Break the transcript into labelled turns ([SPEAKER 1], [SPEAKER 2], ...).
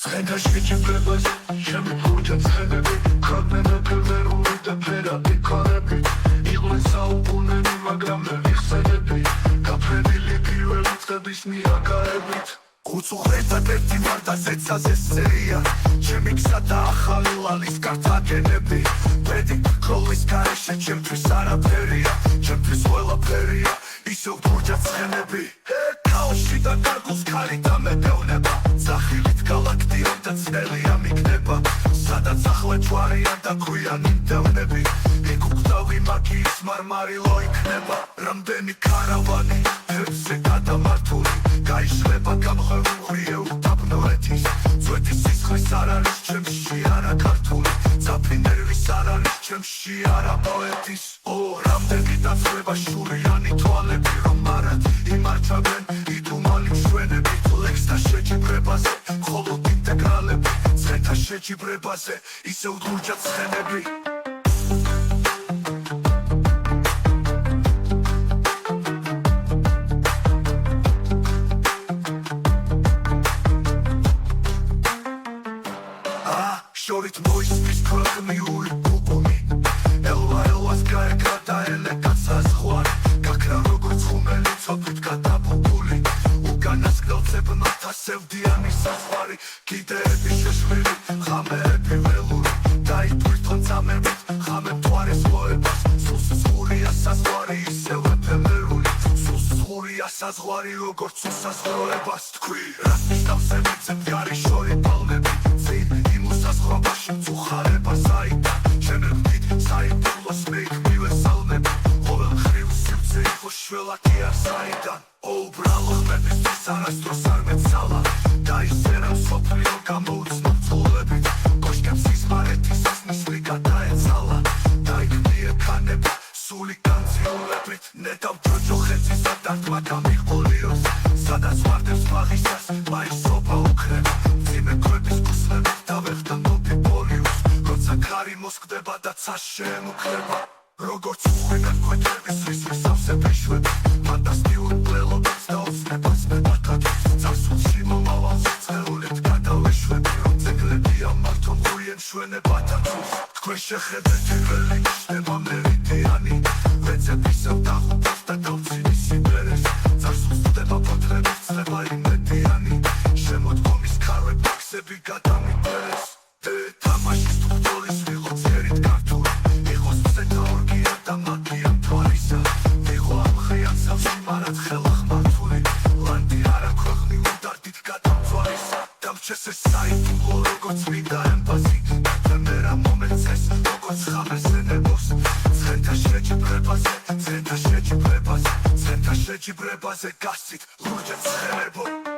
[SPEAKER 1] Ცხენდა შეჭიბრებას ჩემი ხურჯა ცხენები ქარდენა ფერმერული და ფერადი ქალები იყვნენ საუკუნენი მაგრამ მე ვიხსენები გაფრენილი პირველი წლების მიაკარებით უწუხრეთად ერთი მანდაზეცაზე სერია ჩემი გზა და ახალი ლალის გართაგენები ბედი ხოლის გარეშე ჩემთვის არაფერია ჩემთვის ყველაფერია ისევ ხურჯა ცხენები ქაოსში და გარკულს ქარი დამედევნება ზახილით გალაქტიონ და წელია მიგნება სადაც ახლა ჯვარიან და ქვიან იმდევნები იქ უხდავი მაგიის მარმარილო იქნება რამდენი ქარავანი ფერზე გადამართული გაიშლება გამღერული უდაბნოეთის ძვეთის სისხლის არ არის ჩემში არა ქართული ძაფი ნერვის არ არის ჩემში არა პოეტის რამდენი დაცლება შურიანი თვალები რომ მარად იმართავენ იდუმალი მშვენები ლექსთა შეჯიბრებაზე მხოლოდ ინტეგრალები ცხენთა შეჯიბრებაზე ისევ ლურჯად ცხენები შორით მოისმის ქვეყნიური ბუბონი ელვა-ელვას გაეკრა და ელეკაც საზღვარი გაქრა როგორც ხუმელი ცოდვით გადაბუბული უკანასკნელцебნო თასევდიანი საზღვარი კიდეები შეშლილი ღამეები ველური დაიფრთხონ წამებით ღამე მთვარეს მოებას სულს ზღურია საზღვარი ისევ ეფემერული სულს ზღურია საზღვარი როგორც უსაზღვროებას თქვი რას ნიშნავს ემეცებ გარი შორი პალმები წინ საზღვრობაში მწუხარება საიდან შემერმდით საიდუმლოს მეიქმნივე სალმები ყოველ ხრივ სივრცე იყო შველაკია საიდან ბრალო ხმებისთვის არასდროს არ მეცალა და ისერა მსოფლიო გამოუცნო წყულებით კოშკებს ისმარეთის ნისლი გადაეცალა და იქნია ქანება სული განციულებით ნეტავ ჯოჯოხეთის და დარტმა გამიყოლიოს სადაც ვარდებს მაღისას მაისობა უქრება ძიმე ქვების კუსლები დავეხდა მოფიპოლიუს როცა ქარი მოსკდება და ცა შემუქრება როგორც უხვიდან კვეთების რისის ავსებეშვები ფანტასტიურ ბლელობებს და ოცნებას მემართად წარსულში მომავალს წერულით გადავეშვები რომ ძეგლებია მართო მღვიენ შვენებათა თულს თქვენ შეხედეთ პირველი ნიშნება მერიდიანი ვეცებისევ დაღუპავს და დავცინის იმერეს წარსულს ხდება პოტრების წლება იმედიანი შემოდგომის ქარვე ბაქსები გადამიტერეს თამაშის თუქდოლის ვიღო წერით ქართული იყოს მზეთა ორგია და მაგია მთვარისა ვიღო ამხიან სავში მარად ხელა ხმართული ლანდი არა ქვეყნი უდარდით გადამწვარისა დამჩეს ეს საიდუმლო როგორც მინდა ემბაზი მერა მომეცეს როგორც ხამეს ენებოს ცხენთა შეჯიბრებაზე გასცით ლურჯად ცხენებო